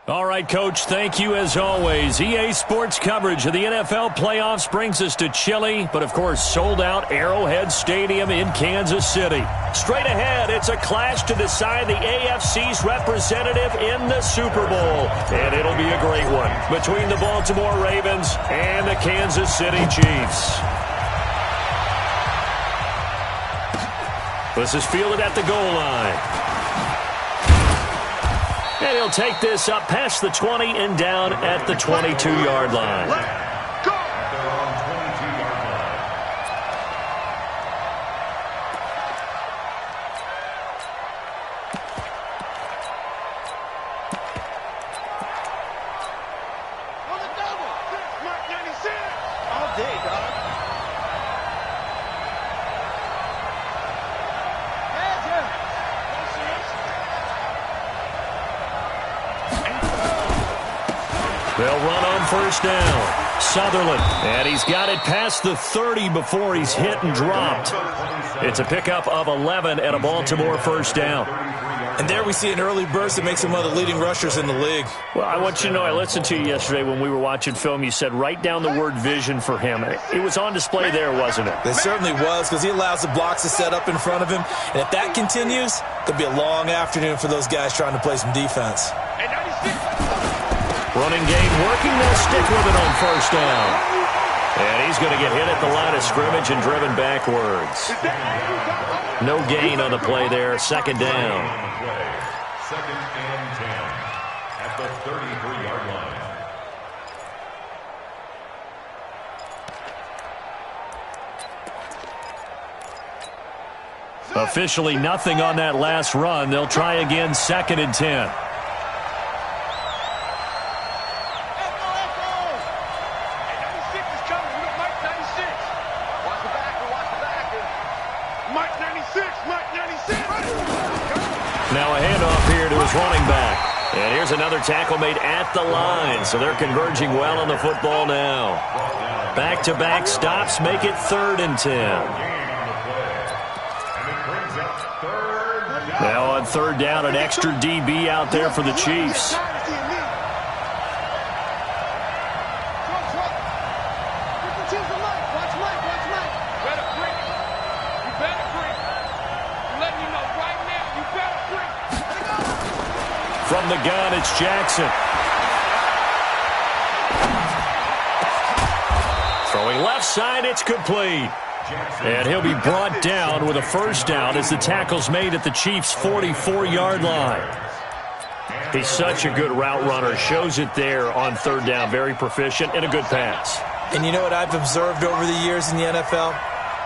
All right, Coach, thank you as always. EA Sports coverage of the NFL playoffs brings us to chilly, but of course sold-out Arrowhead Stadium in Kansas City. Straight ahead, it's a clash to decide the AFC's representative in the Super Bowl. And it'll be a great one between the Baltimore Ravens and the Kansas City Chiefs. This is fielded at the goal line. And he'll take this up past the 20 and down at the 22-yard line. They'll run on first down. Sutherland, and he's got it past the 30 before he's hit and dropped. It's a pickup of 11 and a Baltimore first down. And there we see an early burst that makes him one of the leading rushers in the league. Well, I want you to know, I listened to you yesterday when we were watching film. You said write down the word vision for him. It was on display there, wasn't it? It certainly was, because he allows the blocks to set up in front of him. And if that continues, it'll be a long afternoon for those guys trying to play some defense. Running game working. They'll stick with it on first down. And he's going to get hit at the line of scrimmage and driven backwards. No gain on the play there. Second down. Second and 10 at the 33-yard line. Officially nothing on that last run. They'll try again, second and 10. Now a handoff here to his running back. And here's another tackle made at the line. So they're converging well on the football now. Back-to-back stops make it third and 10. Now on third down, an extra DB out there for the Chiefs. From the gun, it's Jackson. Throwing left side, it's complete. And he'll be brought down with a first down as the tackle's made at the Chiefs' 44-yard line. He's such a good route runner. Shows it there on third down. Very proficient and a good pass. And you know what I've observed over the years in the NFL?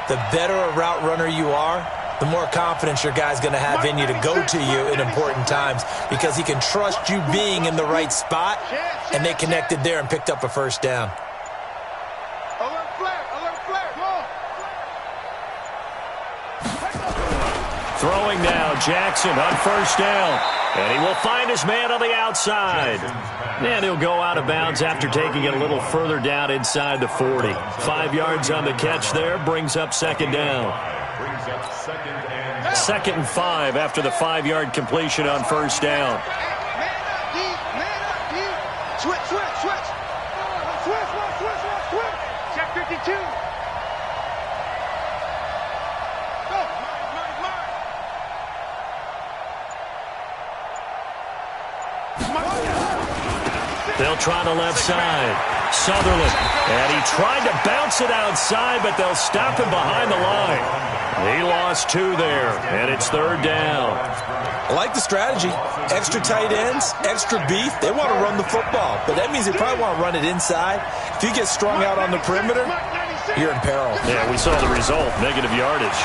The better a route runner you are, the more confidence your guy's going to have in you to go to you in important times, because he can trust you being in the right spot, and they connected there and picked up a first down. Throwing now, Jackson on first down. And he will find his man on the outside. And he'll go out of bounds after taking it a little further down inside the 40. 5 yards on the catch there, brings up second down. Second and 5 after the 5-yard completion on first down. Switch. Check 52. They'll try the left side. Sutherland. And he tried to bounce it outside, but they'll stop him behind the line. He lost 2 there, and it's third down. I like the strategy. Extra tight ends, extra beef. They want to run the football, but that means they probably want to run it inside. If you get strung out on the perimeter, you're in peril. Yeah, we saw the result, negative yardage.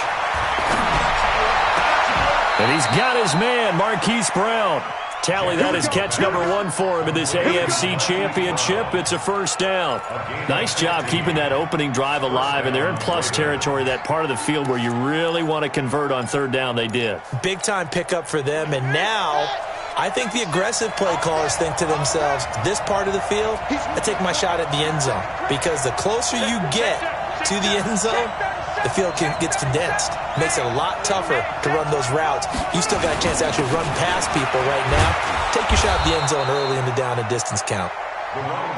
And he's got his man, Marquise Brown. Tally that is catch number 1 for him in this AFC Championship. It's a first down. Nice job keeping that opening drive alive, and they're in plus territory, that part of the field where you really want to convert on third down. They did. Big-time pickup for them, and now I think the aggressive play callers think to themselves, this part of the field, I take my shot at the end zone, because the closer you get to the end zone, the field gets condensed. Makes it a lot tougher to run those routes. You still got a chance to actually run past people right now. take your shot at the end zone early in the down and distance count.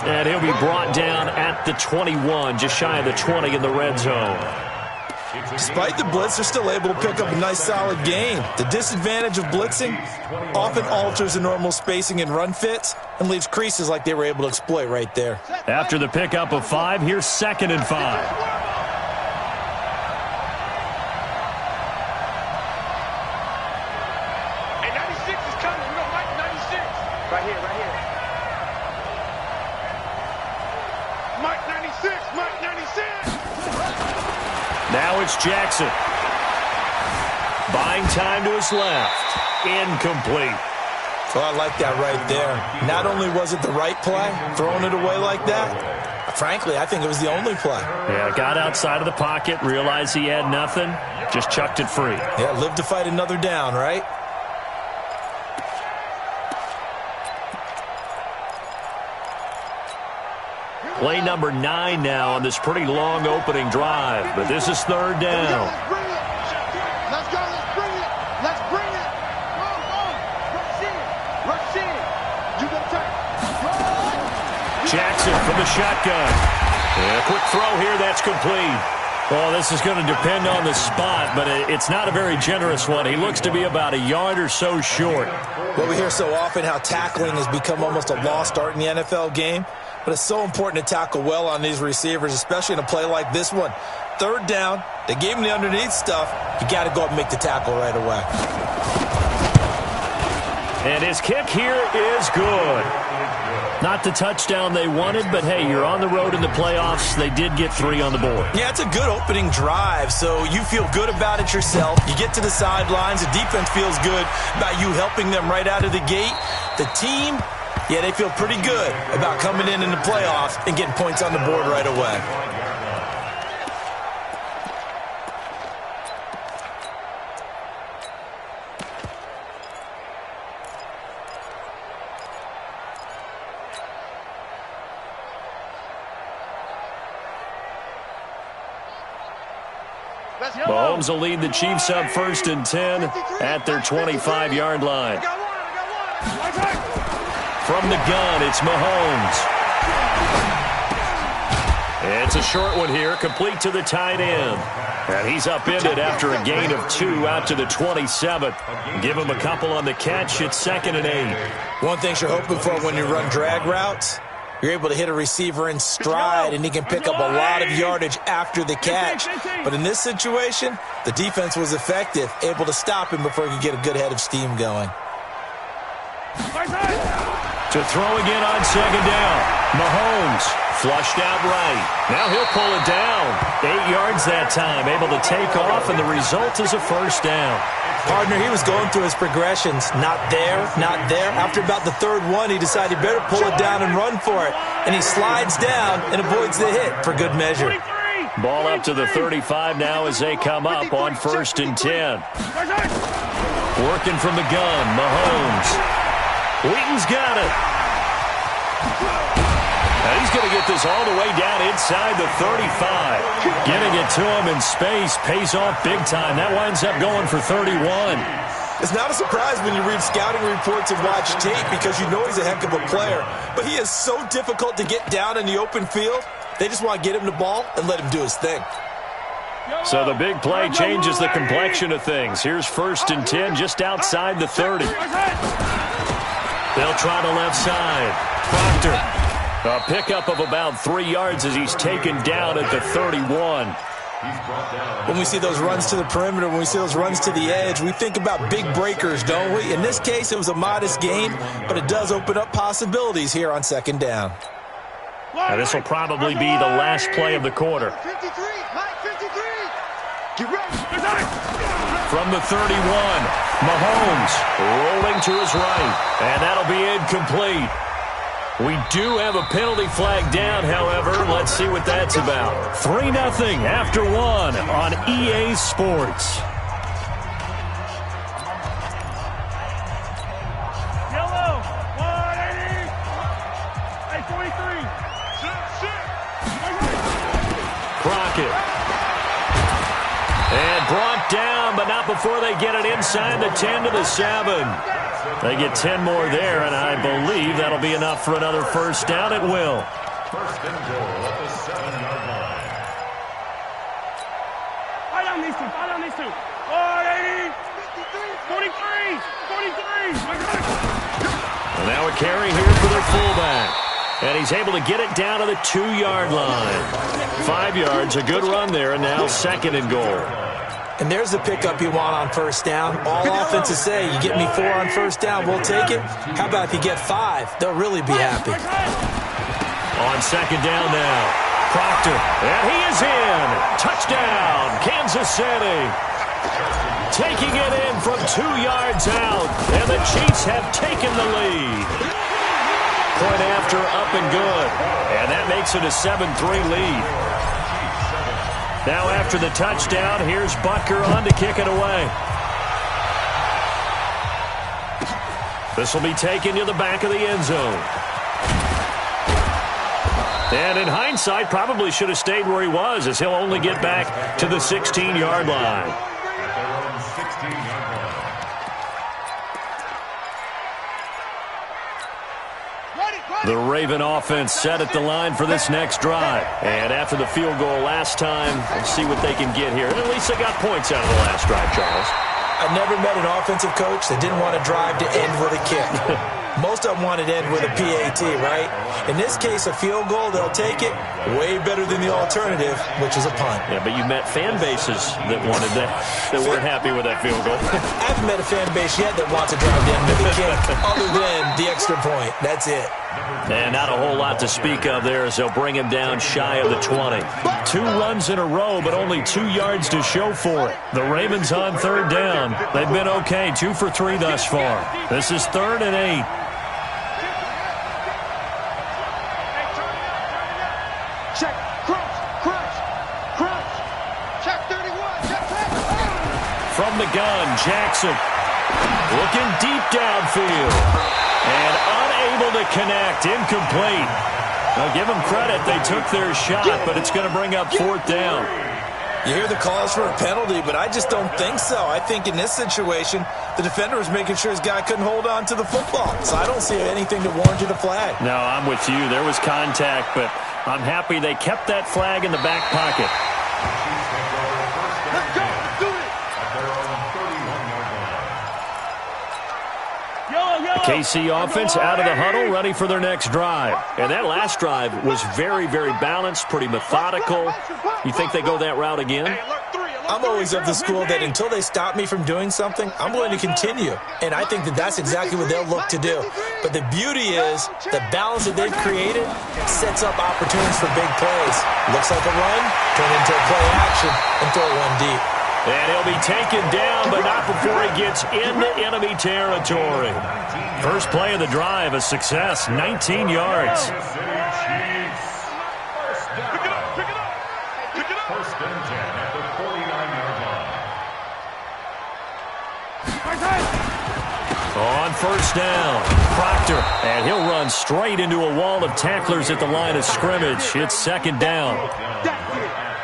And he'll be brought down at the 21, just shy of the 20 in the red zone. Despite the blitz, they're still able to pick up a nice, solid gain. The disadvantage of blitzing often alters the normal spacing and run fits and leaves creases like they were able to exploit right there. After the pickup of 5, here's 2nd and 5. Hey, 96 is coming. We got Mike 96. Right here, right here. Mike 96, Mike 96. Now it's Jackson. Buying time to his left. Incomplete. So I like that right there. Not only was it the right play, throwing it away like that, frankly, I think it was the only play. Yeah, got outside of the pocket, realized he had nothing, just chucked it free. Yeah, live to fight another down, right? Play number 9 now on this pretty long opening drive, but this is 3rd down. Let's bring it. Let's go. Let's bring it. Let's bring it. Go, go. Rush in. Rush in. You can take. Jackson from the shotgun. Yeah, quick throw here, that's complete. Well, this is going to depend on the spot, but it's not a very generous one. He looks to be about a yard or so short. Well, we hear so often how tackling has become almost a lost art in the NFL game. But it's so important to tackle well on these receivers, especially in a play like this one. 3rd down, they gave him the underneath stuff. You got to go up and make the tackle right away. And his kick here is good. Not the touchdown they wanted, but hey, you're on the road in the playoffs. They did get 3 on the board. Yeah, it's a good opening drive, so you feel good about it yourself. You get to the sidelines. The defense feels good about you helping them right out of the gate. The team, yeah, they feel pretty good about coming in the playoffs and getting points on the board right away. Mahomes will lead the Chiefs up 1st and 10 at their 25-yard line. From the gun, it's Mahomes. It's a short one here, complete to the tight end. And he's upended after a gain of 2 out to the 27th. Give him a couple on the catch. It's 2nd and 8. One thing you're hoping for when you run drag routes, you're able to hit a receiver in stride, and he can pick up a lot of yardage after the catch. But in this situation, the defense was effective, able to stop him before he could get a good head of steam going. To throw again on 2nd down. Mahomes flushed out right. Now he'll pull it down. 8 yards that time, able to take off, and the result is a 1st down. Partner, he was going through his progressions. Not there, not there. After about the 3rd one, he decided he better pull it down and run for it. And he slides down and avoids the hit for good measure. Ball up to the 35 now as they come up on 1st and 10. Working from the gun, Mahomes. Wheaton's got it. And he's going to get this all the way down inside the 35. Getting it to him in space pays off big time. That winds up going for 31. It's not a surprise when you read scouting reports and watch tape because you know he's a heck of a player. But he is so difficult to get down in the open field. They just want to get him the ball and let him do his thing. So the big play changes the complexion of things. Here's 1st and 10 just outside the 30. They'll try the left side. Proctor. A pickup of about 3 yards as he's taken down at the 31. When we see those runs to the perimeter, when we see those runs to the edge, we think about big breakers, don't we? In this case, it was a modest gain, but it does open up possibilities here on 2nd down. Now this will probably be the last play of the quarter. 53, Mike 53. Get ready. From the 31, Mahomes rolling to his right, and that'll be incomplete. We do have a penalty flag down, however. Let's see what that's about. 3-0 after 1 on EA Sports. Yellow, 180. Hey, 43. Crockett. And brought down, but not before they get it inside the 10 to the 7. They get 10 more there, and I believe that'll be enough for another first down. It will. First and goal at the 7-yard line. Fire on these two. Fire on these two. 40, 43, 43. And now a carry here for their fullback. And he's able to get it down to the 2-yard line. 5 yards, a good run there, and now second and goal. And there's the pickup you want on first down. All offenses say, you get me 4 on first down, we'll take it. How about if you get 5? They'll really be happy. On second down now, Proctor, and he is in. Touchdown, Kansas City. Taking it in from 2 yards out, and the Chiefs have taken the lead. Point after, up and good. And that makes it a 7-3 lead. Now after the touchdown, here's Butker on to kick it away. This will be taken to the back of the end zone. And in hindsight, probably should have stayed where he was, as he'll only get back to the 16-yard line. The Raven offense set at the line for this next drive. And after the field goal last time, we'll see what they can get here. And at least they got points out of the last drive, Charles. I've never met an offensive coach that didn't want to drive to end with a kick. Most of them wanted to end with a PAT, right? In this case, a field goal, they'll take it. Way better than the alternative, which is a punt. Yeah, but you met fan bases that wanted that, that weren't happy with that field goal. I haven't met a fan base yet that wants to drive to end with a kick, other than the extra point. That's it. And not a whole lot to speak of there as they'll bring him down shy of the 20. 2 runs in a row, but only 2 yards to show for it. The Ravens on third down. They've been okay, 2 for 3 thus far. This is 3rd and 8. Check, crunch. Check 31, check. From the gun, Jackson looking deep downfield. And unable to connect, incomplete. Now give them credit, they took their shot, but it's going to bring up 4th down. You hear the calls for a penalty, but I just don't think so. I think in this situation, the defender was making sure his guy couldn't hold on to the football. So I don't see anything to warrant a flag. No, I'm with you. There was contact, but I'm happy they kept that flag in the back pocket. Let's go, let's do it. KC offense out of the huddle, ready for their next drive. And that last drive was very, very balanced, pretty methodical. You think they go that route again? I'm always of the school that until they stop me from doing something, I'm going to continue. And I think that that's exactly what they'll look to do. But the beauty is the balance that they've created sets up opportunities for big plays. Looks like a run, turn into a play action, and throw one deep. And he'll be taken down, but not before he gets into enemy territory. First play of the drive, a success, 19 yards. First and 10 at the 49-yard line. On first down, Proctor, and he'll run straight into a wall of tacklers at the line of scrimmage. It's 2nd down.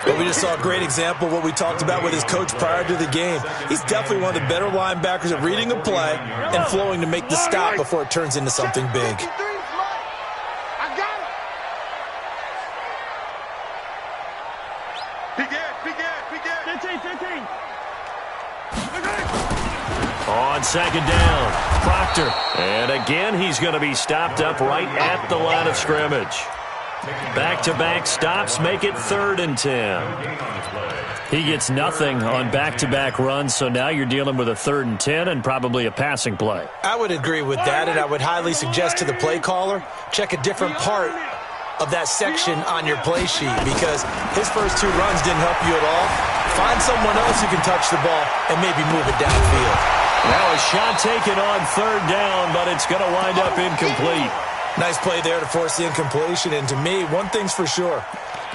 But we just saw a great example of what we talked about with his coach prior to the game. He's definitely one of the better linebackers at reading a play and flowing to make the stop before it turns into something big. I got it. Big ass. 15. On 2nd down, Proctor, and again he's going to be stopped up right at the line of scrimmage. Back-to-back stops make it 3rd and 10. He gets nothing on back-to-back runs, so now you're dealing with a 3rd and 10 and probably a passing play. I would agree with that, and I would highly suggest to the play caller, check a different part of that section on your play sheet, because his first 2 runs didn't help you at all. Find someone else who can touch the ball and maybe move it downfield. Now a shot taken on 3rd down, but it's going to wind up incomplete. Nice play there to force the incompletion, and to me, one thing's for sure.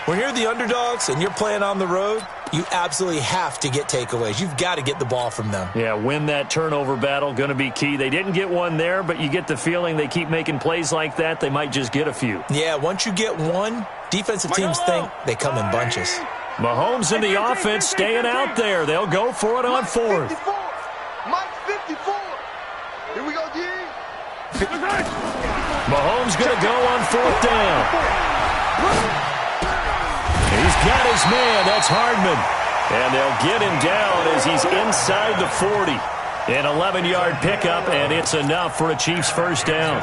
When you're the underdogs and you're playing on the road, you absolutely have to get takeaways. You've got to get the ball from them. Yeah, win that turnover battle, going to be key. They didn't get one there, but you get the feeling they keep making plays like that, they might just get a few. Yeah, once you get one, defensive teams think they come in bunches. Mahomes and the offense staying out there. They'll go for it on 4th. Mike 54. Here we go, Mahomes going to go on 4th down. He's got his man. That's Hardman. And they'll get him down as he's inside the 40. An 11-yard pickup, and it's enough for a Chiefs first down.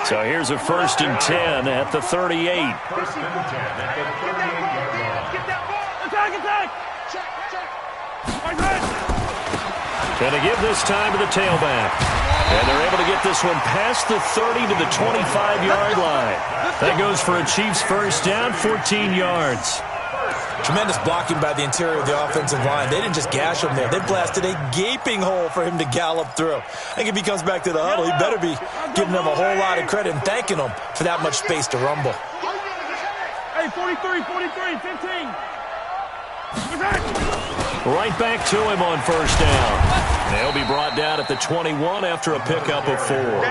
So here's a 1st and 10 at the 38. 1st and 10 at the 38-yard line. Attack! Going to give this time to the tailback. And they're able to get this one past the 30 to the 25-yard line. That goes for a Chiefs first down, 14 yards. Tremendous blocking by the interior of the offensive line. They didn't just gash him there. They blasted a gaping hole for him to gallop through. I think if he comes back to the huddle, he better be giving them a whole lot of credit and thanking them for that much space to rumble. Hey, 43, 15. Right back to him on first down. They'll be brought down at the 21 after a pickup of 4.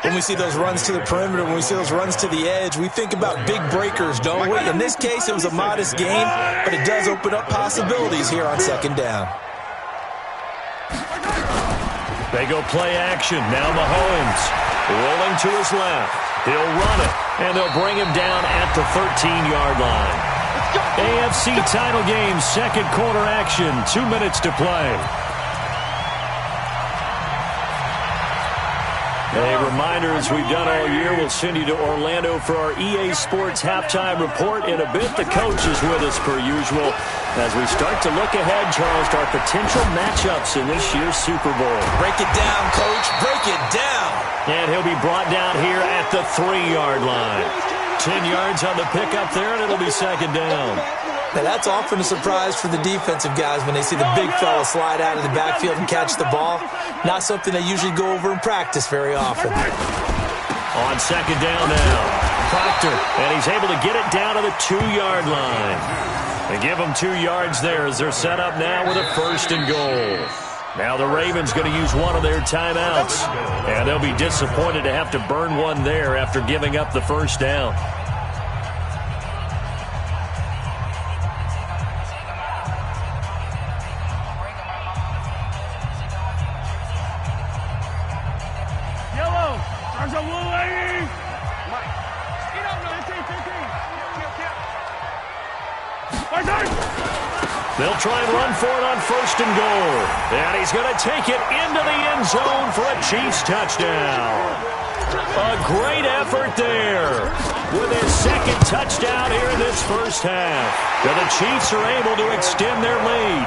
When we see those runs to the perimeter, when we see those runs to the edge, we think about big breakers, don't we? In this case, it was a modest gain, but it does open up possibilities here on 2nd down. They go play action. Now Mahomes rolling to his left. He'll run it, and they'll bring him down at the 13-yard line. AFC title game, 2nd quarter action, 2 minutes to play. A reminder, as we've done all year, we'll send you to Orlando for our EA Sports halftime report. In a bit, the coach is with us per usual as we start to look ahead, Charles, to our potential matchups in this year's Super Bowl. Break it down, Coach. Break it down. And he'll be brought down here at the 3-yard line. 10 yards on the pickup there, and it'll be 2nd down. Now, that's often a surprise for the defensive guys when they see the big fella slide out of the backfield and catch the ball. Not something they usually go over in practice very often. On 2nd down now, Proctor, and he's able to get it down to the 2-yard line. They give them 2 yards there as they're set up now with a 1st and goal. Now the Ravens going to use one of their timeouts, and they'll be disappointed to have to burn one there after giving up the 1st down. Yellow. Turns a blue lady. They'll try and run for it on 1st and goal. And he's going to take it into the end zone for a Chiefs touchdown. A great effort there with his 2nd touchdown here in this first half. And the Chiefs are able to extend their lead.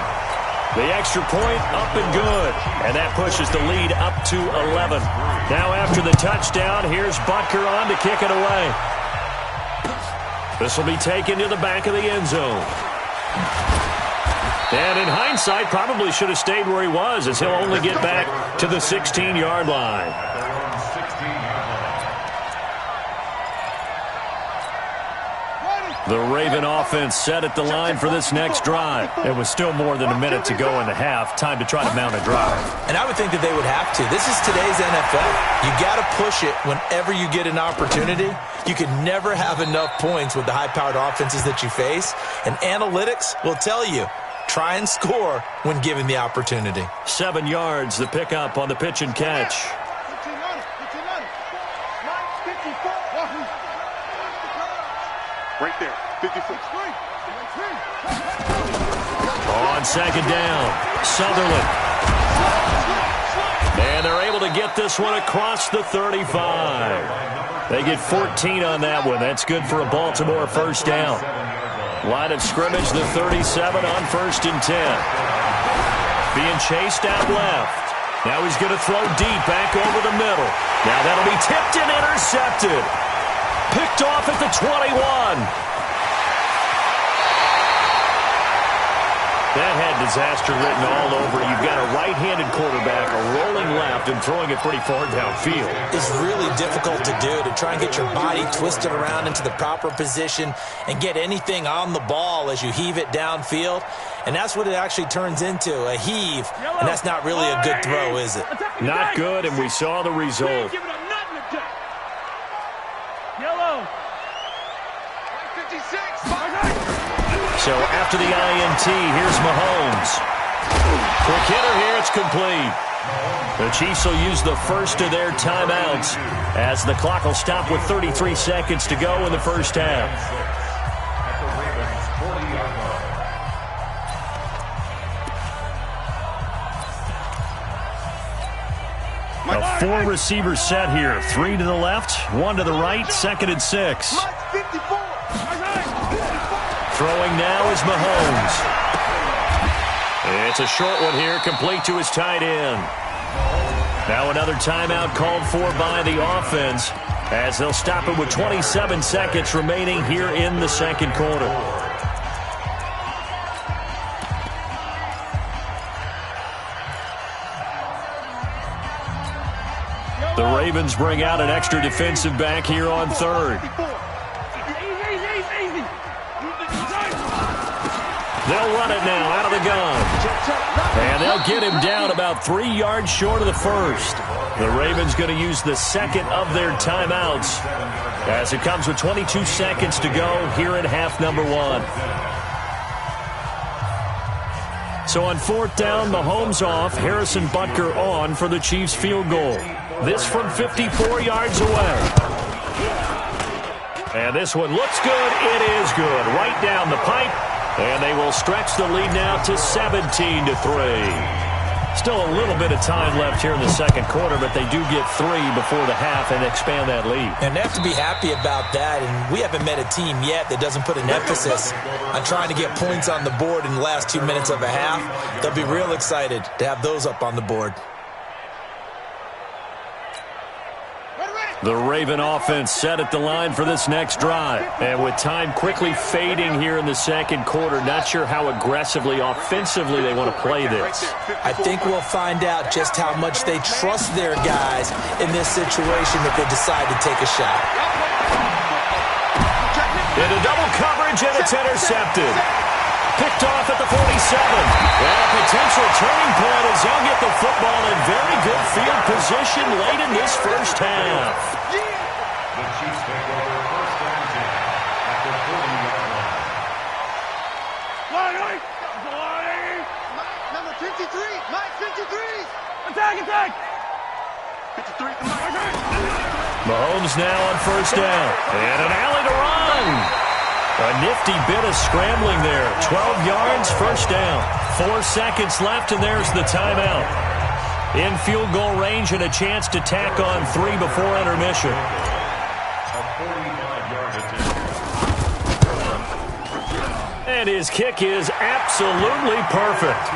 The extra point up and good. And that pushes the lead up to 11. Now after the touchdown, here's Butker on to kick it away. This will be taken to the back of the end zone. And in hindsight, probably should have stayed where he was, as he'll only get back to the 16-yard line. The Raven offense set at the line for this next drive. It was still more than a minute to go in the half. Time to try to mount a drive. And I would think that they would have to. This is today's NFL. You got to push it whenever you get an opportunity. You can never have enough points with the high-powered offenses that you face. And analytics will tell you, try and score when given the opportunity. 7 yards, the pickup on the pitch and catch. Right there, 54. On 2nd down, Sutherland. And they're able to get this one across the 35. They get 14 on that one. That's good for a Baltimore first down. Line of scrimmage, the 37 on 1st and 10. Being chased out left. Now he's going to throw deep back over the middle. Now that'll be tipped and intercepted. Picked off at the 21. That had disaster written all over. You've got a right-handed quarterback, a rolling left, and throwing it pretty far downfield. It's really difficult to do, to try and get your body twisted around into the proper position and get anything on the ball as you heave it downfield. And that's what it actually turns into, a heave. And that's not really a good throw, is it? Not good, and we saw the result. Yellow. 56. So after the INT, here's Mahomes. Quick hitter here, it's complete. The Chiefs will use the first of their timeouts as the clock will stop with 33 seconds to go in the first half. At the Ravens 40-yard line. A four-receiver set here. 3 to the left, 1 to the right, 2nd and 6. Throwing now is Mahomes. It's a short one here, complete to his tight end. Now another timeout called for by the offense as they'll stop it with 27 seconds remaining here in the second quarter. The Ravens bring out an extra defensive back here on third. They'll run it now out of the gun. And they'll get him down about 3 yards short of the first. The Ravens going to use the second of their timeouts as it comes with 22 seconds to go here in half number 1. So on 4th down, Mahomes off, Harrison Butker on for the Chiefs field goal. This from 54 yards away. And this one looks good. It is good. Right down the pipe. And they will stretch the lead now to 17-3. Still a little bit of time left here in the second quarter, but they do get 3 before the half and expand that lead. And they have to be happy about that. And we haven't met a team yet that doesn't put an emphasis on trying to get points on the board in the last 2 minutes of a half. They'll be real excited to have those up on the board. The Raven offense set at the line for this next drive. And with time quickly fading here in the second quarter, not sure how aggressively, offensively they want to play this. I think we'll find out just how much they trust their guys in this situation if they decide to take a shot. Into double coverage, and it's intercepted. Picked off at the 47. And a potential turning point as they'll get the football in very good field position late in this first half. The Chiefs take over first and 10 at the 40-yard line. Number 53, Mike 53. Attack! 53. Mahomes now on first down. And an alley to run. A nifty bit of scrambling there. 12 yards, first down. 4 seconds left, and there's the timeout. In field goal range and a chance to tack on 3 before intermission. A 45-yard attempt. And his kick is absolutely perfect.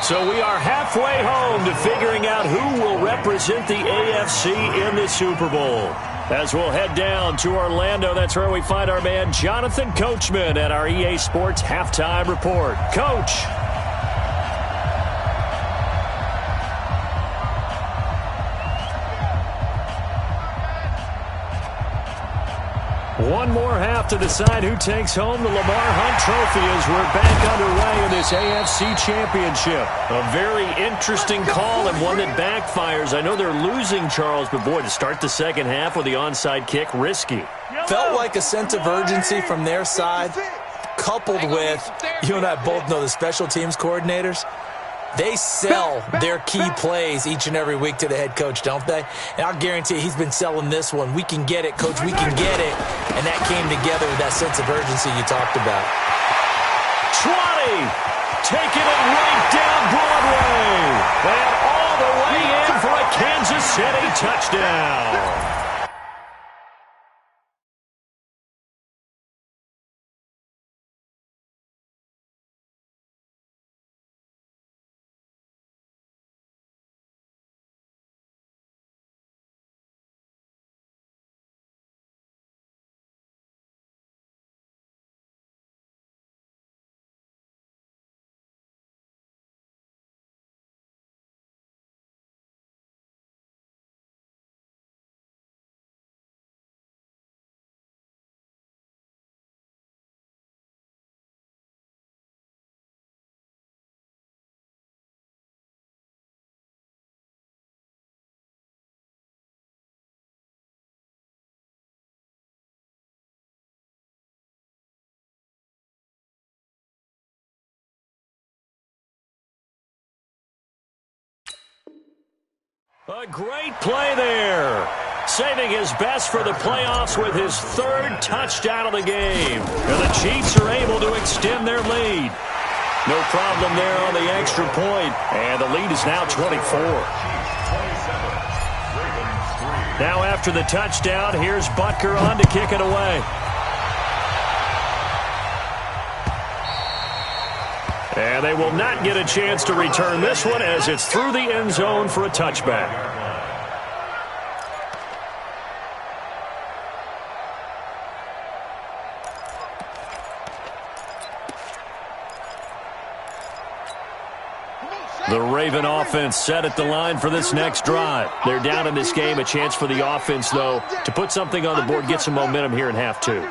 So we are halfway home to figuring out who will represent the AFC in the Super Bowl. As we'll head down to Orlando, that's where we find our man Jonathan Coachman at our EA Sports Halftime Report. Coach. One more half to decide who takes home the Lamar Hunt Trophy as we're back underway in this AFC Championship. A very interesting call and one that backfires. I know they're losing, Charles, but boy, to start the second half with the onside kick, risky. Felt like a sense of urgency from their side, coupled with, you and I both know the special teams coordinators. They sell their key plays each and every week to the head coach, don't they? And I'll guarantee you he's been selling this one. We can get it, coach. We can get it. And that came together with that sense of urgency you talked about. 20. Taking it right down Broadway. And all the way in for a Kansas City touchdown. A great play there. Saving his best for the playoffs with his third touchdown of the game. And the Chiefs are able to extend their lead. No problem there on the extra point. And the lead is now 24. Now after the touchdown, here's Butker on to kick it away. And they will not get a chance to return this one as it's through the end zone for a touchback. The Raven offense set at the line for this next drive. They're down in this game. A chance for the offense, though, to put something on the board, get some momentum here in half two.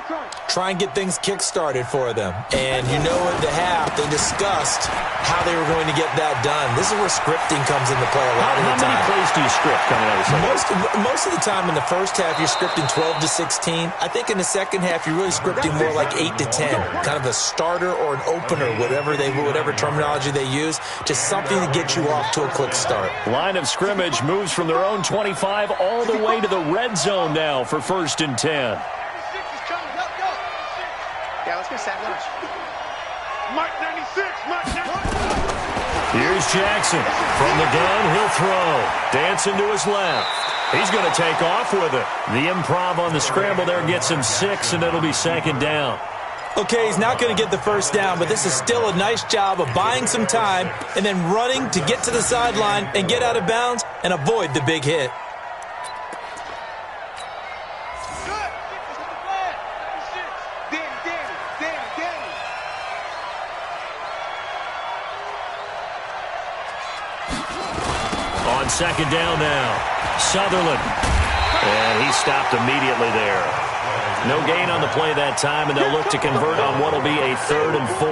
Try and get things kick-started for them. And you know at the half, they discussed how they were going to get that done. This is where scripting comes into play a lot of the time. How many plays do you script coming out of the second? Most of the time in the first half, you're scripting 12 to 16. I think in the second half, you're really scripting more like 8 to 10. Kind of a starter or an opener, whatever terminology they use, just something to get you off to a quick start. Line of scrimmage moves from their own 25 all the way to the red zone now for 1st and 10. Mike 96, Mike 96. Here's Jackson. From the gun, he'll throw. Dancing to his left. He's going to take off with it. The improv on the scramble there gets him 6, and it'll be 2nd down. Okay, he's not going to get the first down, but this is still a nice job of buying some time and then running to get to the sideline and get out of bounds and avoid the big hit. On 2nd down now, Sutherland. And he stopped immediately there. No gain on the play that time, and they'll look to convert on what will be a 3rd and 4.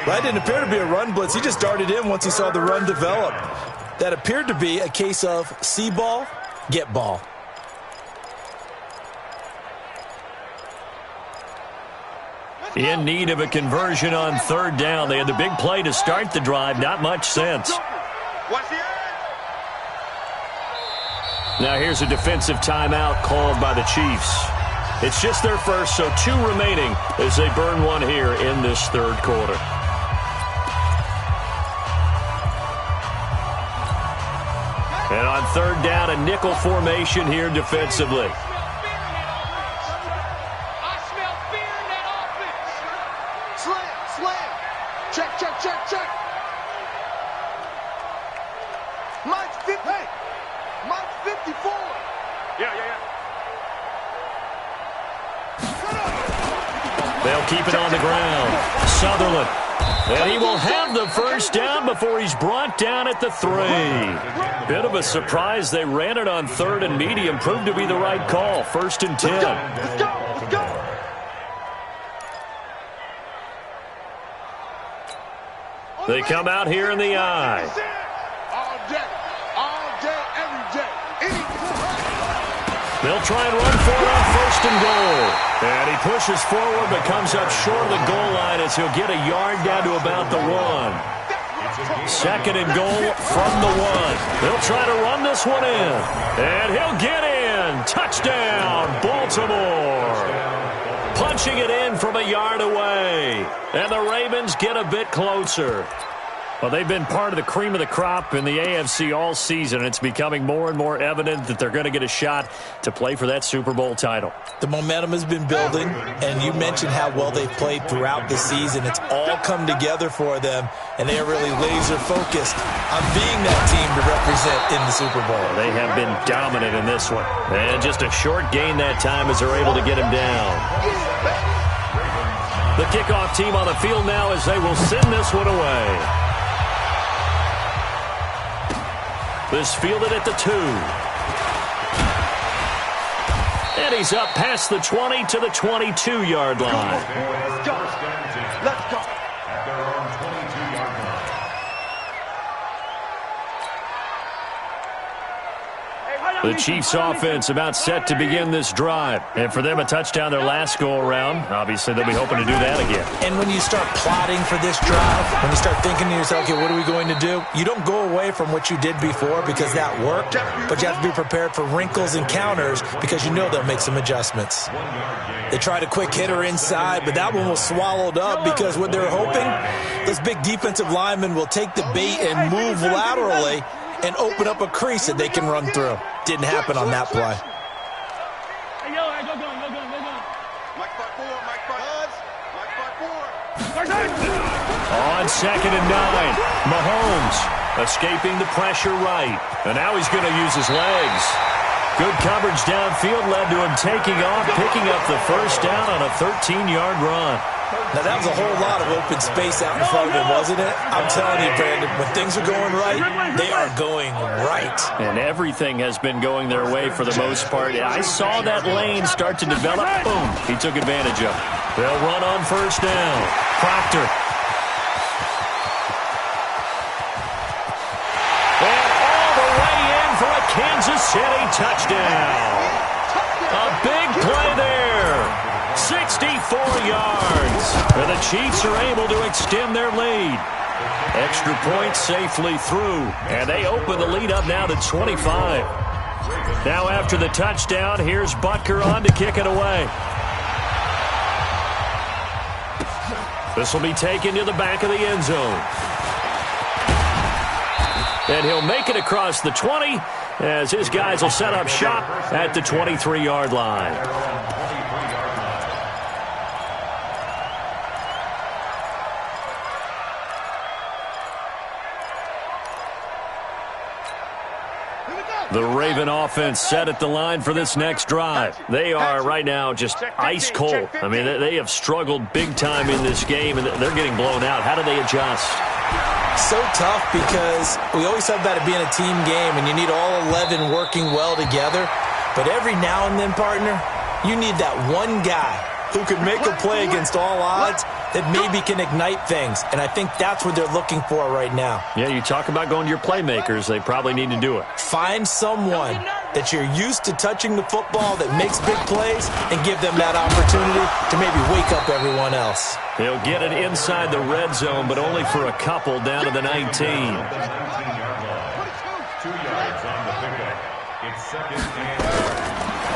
That didn't appear to be a run blitz. He just darted in once he saw the run develop. That appeared to be a case of see ball, get ball. In need of a conversion on 3rd down. They had the big play to start the drive. Not much sense. Now here's a defensive timeout called by the Chiefs. It's just their first, so 2 remaining as they burn one here in this 3rd quarter. And on 3rd down, a nickel formation here defensively. I smell fear in that offense. Slam. Check. Mike's 50. Hey. Mike's 54. Yeah. They'll keep it on the ground. Sutherland. And he will have the first down before he's brought down at the 3. Bit of a surprise. They ran it on 3rd and medium. Proved to be the right call. 1st and 10. Let's go. They come out here in the eye. All day, every day. They'll try and run for it on 1st and goal. And he pushes forward but comes up short of the goal line as he'll get a yard down to about the 1. 2nd and goal from the 1. They'll try to run this one in. And he'll get in. Touchdown, Baltimore. Punching it in from a yard away. And the Ravens get a bit closer. Well, they've been part of the cream of the crop in the AFC all season. It's becoming more and more evident that they're going to get a shot to play for that Super Bowl title. The momentum has been building, and you mentioned how well they've played throughout the season. It's all come together for them, and they are really laser-focused on being that team to represent in the Super Bowl. They have been dominant in this one. And just a short gain that time as they're able to get him down. The kickoff team on the field now as they will send this one away. This fielded at the 2. And he's up past the 20 to the 22-yard line. Let's go. At their own 22-yard line. Hey, how The Chiefs offense about set to begin this drive. And for them, a touchdown their last go-around. Obviously, they'll be hoping to do that again. And when you start plotting for this drive, when you start thinking to yourself, okay, what are we going to do? You don't go away from what you did before because that worked, but you have to be prepared for wrinkles and counters because you know they'll make some adjustments. They tried a quick hitter inside, but that one was swallowed up because what they're hoping, those big defensive linemen will take the bait and move laterally and open up a crease that they can run through. Didn't happen on that play. Hey, yo, go. Mike 5-4, Mike 5-4. On 2nd and 9, Mahomes escaping the pressure right. And now he's going to use his legs. Good coverage downfield led to him taking off, picking up the first down on a 13-yard run. Now, that was a whole lot of open space out in front of him, wasn't it? I'm telling you, Brandon, when things are going right, they are going right. And everything has been going their way for the most part. I saw that lane start to develop. Boom. He took advantage of it. They'll run on first down. Proctor. And all the way in for a Kansas City touchdown. A big play there. 64 yards. And the Chiefs are able to extend their lead. Extra point safely through. And they open the lead up now to 25. Now after the touchdown, here's Butker on to kick it away. This will be taken to the back of the end zone. And he'll make it across the 20 as his guys will set up shop at the 23-yard line. The Raven offense set at the line for this next drive. They are right now just ice cold. I mean, they have struggled big time in this game, and they're getting blown out. How do they adjust? So tough because we always talk about it being a team game, and you need all 11 working well together. But every now and then, partner, you need that one guy who can make a play against all odds that maybe can ignite things. And I think that's what they're looking for right now. Yeah, you talk about going to your playmakers. They probably need to do it. Find someone that you're used to touching the football that makes big plays and give them that opportunity to maybe wake up everyone else. They'll get it inside the red zone, but only for a couple down to the 19. 2 yards on the pickup. It's 2nd and 8.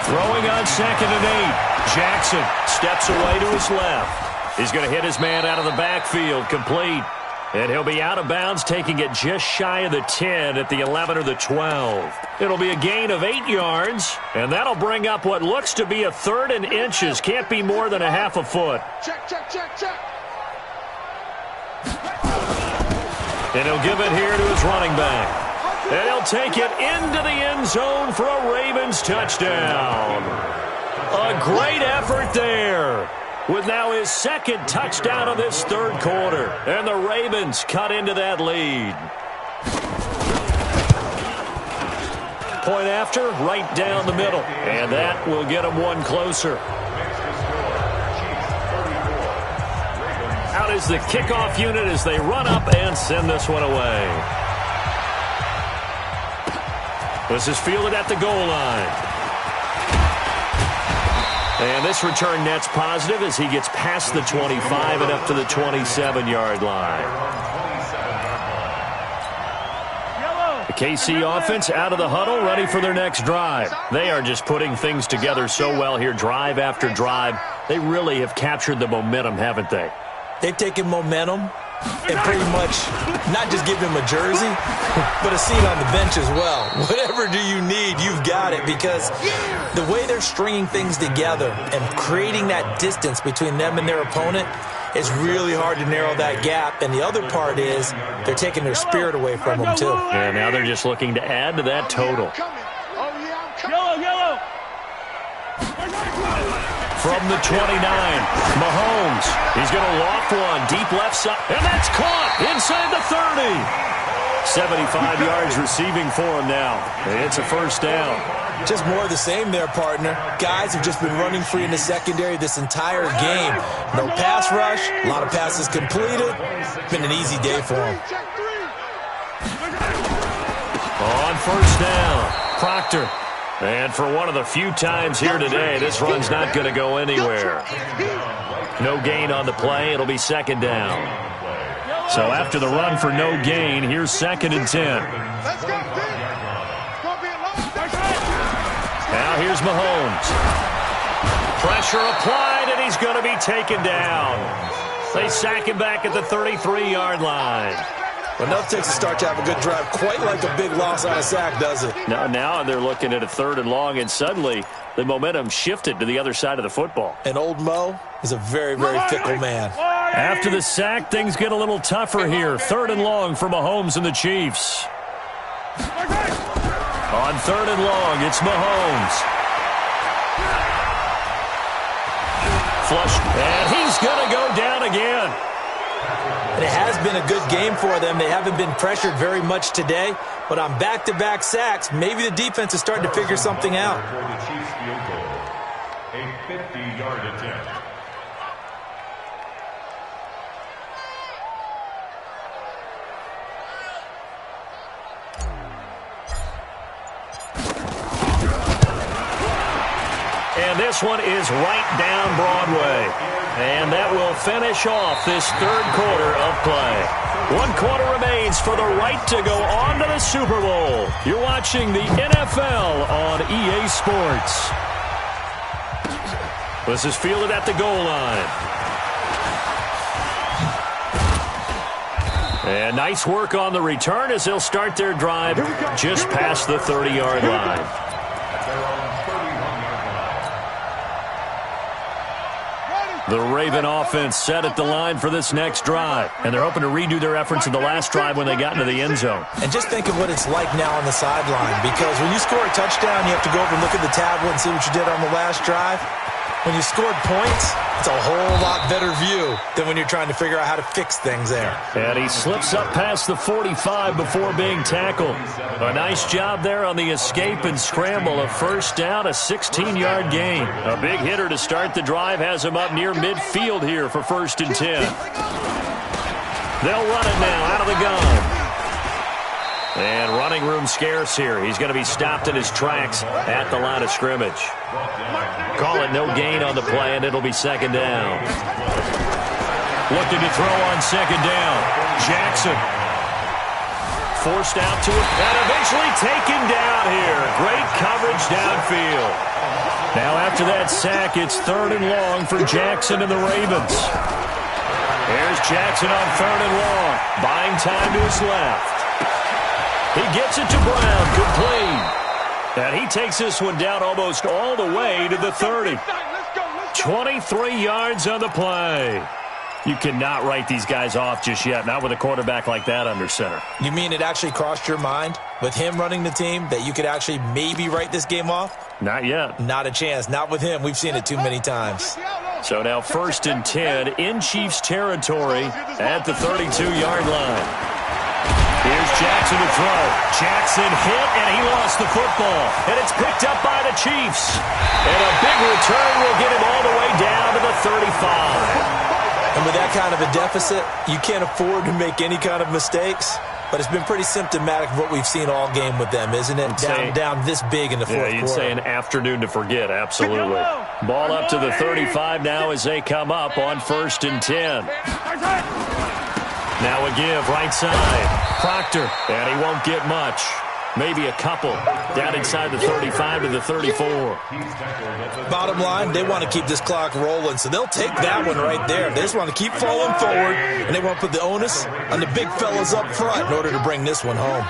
Throwing on 2nd and 8. Jackson steps away to his left. He's going to hit his man out of the backfield, complete. And he'll be out of bounds, taking it just shy of the 10 at the 11 or the 12. It'll be a gain of 8 yards, and that'll bring up what looks to be a 3rd and inches. Can't be more than a half a foot. Check. And he'll give it here to his running back. And he'll take it into the end zone for a Ravens touchdown. A great effort there, with now his 2nd touchdown of this 3rd quarter. And the Ravens cut into that lead. Point after, right down the middle. And that will get them one closer. Out is the kickoff unit as they run up and send this one away. This is fielded at the goal line. And this return net's positive as he gets past the 25 and up to the 27-yard line. The KC offense out of the huddle, ready for their next drive. They are just putting things together so well here, drive after drive. They really have captured the momentum, haven't they? They've taken momentum and pretty much not just give him a jersey, but a seat on the bench as well. Whatever do you need, you've got it, because the way they're stringing things together and creating that distance between them and their opponent is really hard to narrow that gap. And the other part is they're taking their spirit away from them, too. And now they're just looking to add to that total. Yellow. From the 29, Mahomes. He's going to loft one deep left side. And that's caught inside the 30. 75 yards receiving for him now. And it's a first down. Just more of the same there, partner. Guys have just been running free in the secondary this entire game. No pass rush, a lot of passes completed. Been an easy day for them. On first down, Proctor And for one of the few times here today, this run's not going to go anywhere. No gain on the play. It'll be second down. So after the run for no gain, here's 2nd and 10. Now here's Mahomes. Pressure applied, and he's going to be taken down. They sack him back at the 33-yard line. Well, enough takes to start to have a good drive, quite like a big loss on a sack, does it? Now they're looking at a 3rd and long, and suddenly the momentum shifted to the other side of the football. And old Mo is a very, very fickle man. After the sack, things get a little tougher here. 3rd and long for Mahomes and the Chiefs. On 3rd and long, it's Mahomes. Flush, and he's going to go down again. It has been a good game for them. They haven't been pressured very much today, but on back-to-back sacks, maybe the defense is starting to figure something out. For the Chiefs field goal, a 50-yard attempt. And this one is right down Broadway. And that will finish off this 3rd quarter of play. 1 quarter remains for the right to go on to the Super Bowl. You're watching the NFL on EA Sports. This is fielded at the goal line. And nice work on the return as they'll start their drive just past the 30-yard line. The Raven offense set at the line for this next drive. And they're hoping to redo their efforts in the last drive when they got into the end zone. And just think of what it's like now on the sideline. Because when you score a touchdown, you have to go over and look at the tablet and see what you did on the last drive. When you scored points, it's a whole lot better view than when you're trying to figure out how to fix things there. And he slips up past the 45 before being tackled. A nice job there on the escape and scramble. A 1st down, a 16-yard gain. A big hitter to start the drive has him up near midfield here for 1st and 10. They'll run it now out of the gun. And running room scarce here. He's going to be stopped in his tracks at the line of scrimmage. Call it no gain on the play, and it'll be 2nd down. Looking to throw on 2nd down. Jackson. Forced out to it, and eventually taken down here. Great coverage downfield. Now after that sack, it's 3rd and long for Jackson and the Ravens. Here's Jackson on 3rd and long. Buying time to his left. He gets it to Brown, complete. And he takes this one down almost all the way to the 30. 23 yards on the play. You cannot write these guys off just yet, not with a quarterback like that under center. You mean it actually crossed your mind with him running the team that you could actually maybe write this game off? Not yet. Not a chance. Not with him. We've seen it too many times. So now 1st and 10 in Chiefs territory at the 32-yard line. Here's Jackson to throw. Jackson hit, and he lost the football. And it's picked up by the Chiefs. And a big return will get him all the way down to the 35. And with that kind of a deficit, you can't afford to make any kind of mistakes. But it's been pretty symptomatic of what we've seen all game with them, isn't it? Down this big in the 4th quarter. You'd say an afternoon to forget, absolutely. Ball up to the 35 now as they come up on 1st and 10. Now a give, right side. Proctor, and he won't get much. Maybe a couple. Down inside the 35 to the 34. Bottom line, they want to keep this clock rolling, so they'll take that one right there. They just want to keep falling forward, and they want to put the onus on the big fellas up front in order to bring this one home.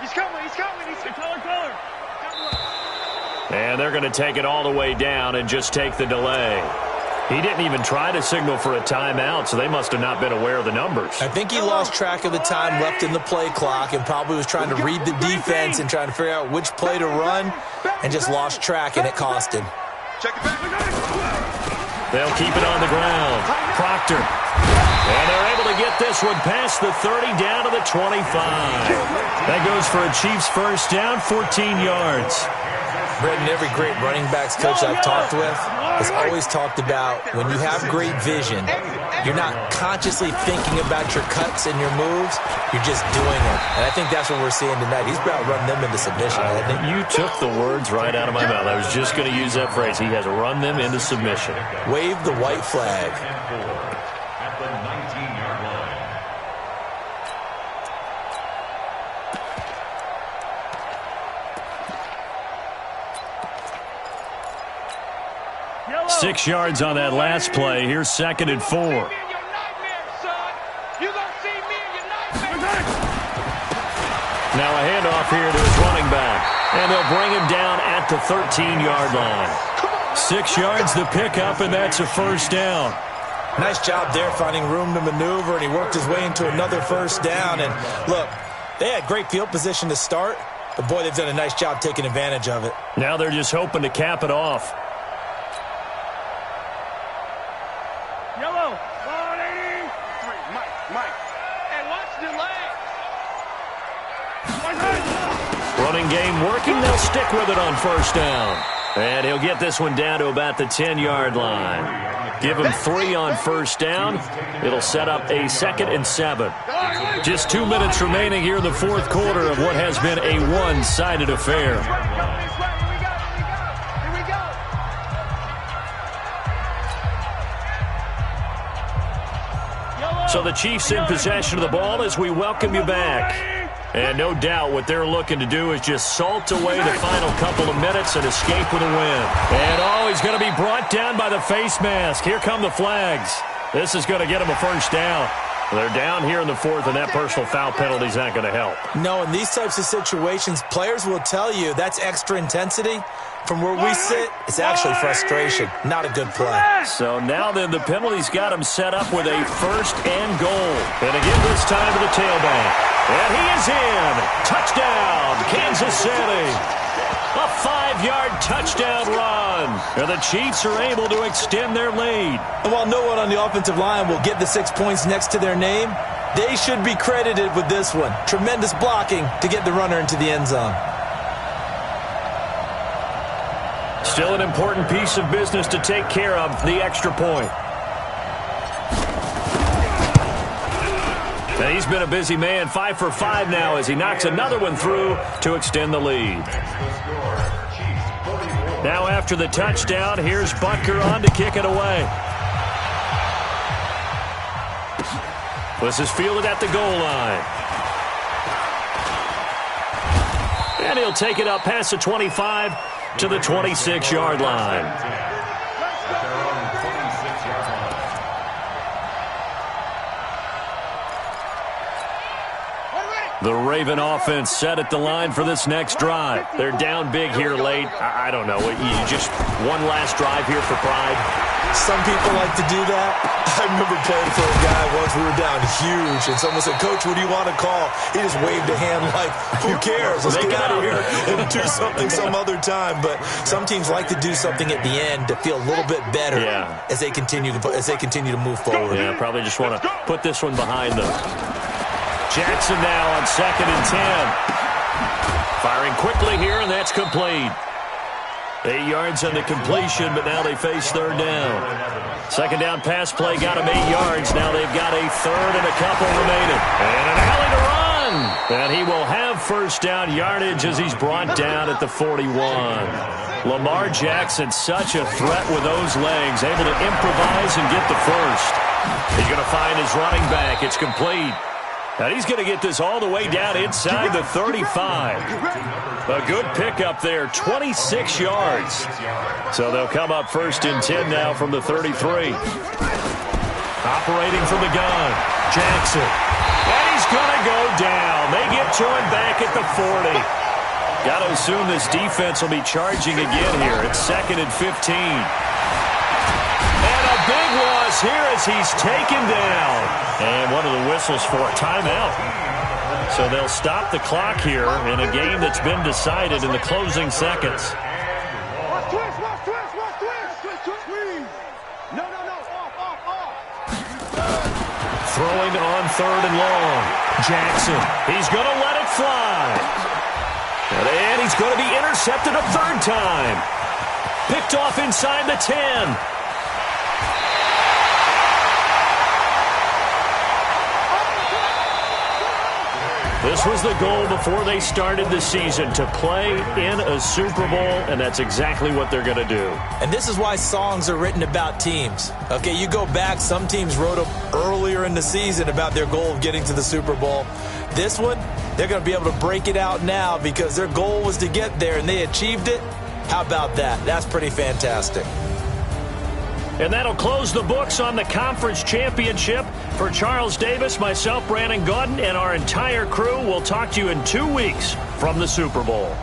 He's coming. He's taller. And they're going to take it all the way down and just take the delay. He didn't even try to signal for a timeout, so they must have not been aware of the numbers. I think he lost track of the time left in the play clock and probably was trying to read the defense and trying to figure out which play to run and just lost track, and it cost him. They'll keep it on the ground. Proctor. And they're able to get this one past the 30 down to the 25. That goes for a Chiefs 1st down, 14 yards. Brendan, every great running backs coach I've talked with has always talked about when you have great vision, You're not consciously thinking about your cuts and your moves. You're just doing it. And I think that's what we're seeing tonight. He's about to run them into submission, hasn't he? You took the words right out of my mouth. I was just going to use that phrase. He has run them into submission. Wave the white flag. At the 19-yard line. Yellow. 6 yards on that last play. Here's 2nd and 4. You gonna see me in your nightmare. Now a handoff here to his running back. And they'll bring him down at the 13-yard line. 6 yards the pickup, and that's a first down. Nice job there finding room to maneuver, and he worked his way into another first down. And look, they had great field position to start, but boy, they've done a nice job taking advantage of it. Now they're just hoping to cap it off. Yellow. 180. Mike. Hey, watch the leg. Running game working. They'll stick with it on first down. And he'll get this one down to about the 10-yard line. Give him 3 on first down. It'll set up a 2nd and 7. Just 2 minutes remaining here in the fourth quarter of what has been a one-sided affair. Here we go. So the Chiefs in possession of the ball as we welcome you back. And no doubt what they're looking to do is just salt away the final couple of minutes and escape with a win. And he's going to be brought down by the face mask. Here come the flags. This is going to get him a first down. They're down here in the fourth, and that personal foul penalty is not going to help. No, in these types of situations, players will tell you that's extra intensity. From where we sit, it's actually frustration. Not a good play. So now then, the penalty's got him set up with a 1st and goal. And again this time to the tailback. And he is in. Touchdown, Kansas City. A 5-yard touchdown run. And the Chiefs are able to extend their lead. And while no one on the offensive line will get the 6 points next to their name, they should be credited with this one. Tremendous blocking to get the runner into the end zone. Still an important piece of business to take care of, the extra point. And he's been a busy man, 5 for 5 now as he knocks another one through to extend the lead. Now after the touchdown, here's Butker on to kick it away. This is fielded at the goal line. And he'll take it up past the 25 to the 26-yard line. The Raven offense set at the line for this next drive. They're down big here late. I don't know. You just one last drive here for pride. Some people like to do that. I remember playing for a guy once. We were down huge, and someone said, "Coach, what do you want to call?" He just waved a hand like, "Who cares? Let's get out of here and do something some other time." But some teams like to do something at the end to feel a little bit better as they continue to move forward. Yeah, probably just want to put this one behind them. Jackson now on 2nd and 10. Firing quickly here, and that's complete. 8 yards on the completion, but now they face 3rd down. 2nd down pass play got him 8 yards. Now they've got a 3rd and a couple remaining. And an alley to run. And he will have 1st down yardage as he's brought down at the 41. Lamar Jackson, such a threat with those legs, able to improvise and get the 1st. He's going to find his running back. It's complete. And he's going to get this all the way down inside the 35. A good pickup there, 26 yards. So they'll come up 1st and 10 now from the 33. Operating from the gun, Jackson. And he's going to go down. They get to him back at the 40. Got to assume this defense will be charging again here. It's 2nd and 15. And a big loss here as he's taken down. And one of the whistles for a timeout. So they'll stop the clock here in a game that's been decided in the closing seconds. Watch twist. No. Off. Throwing on 3rd and long. Jackson. He's going to let it fly. And he's going to be intercepted a 3rd time. Picked off inside the 10. This was the goal before they started the season, to play in a Super Bowl, and that's exactly what they're going to do. And this is why songs are written about teams. Okay, you go back, some teams wrote them earlier in the season about their goal of getting to the Super Bowl. This one, they're going to be able to break it out now because their goal was to get there, and they achieved it. How about that? That's pretty fantastic. And that'll close the books on the conference championship. For Charles Davis, myself, Brandon Gaudin, and our entire crew, we'll talk to you in 2 weeks from the Super Bowl.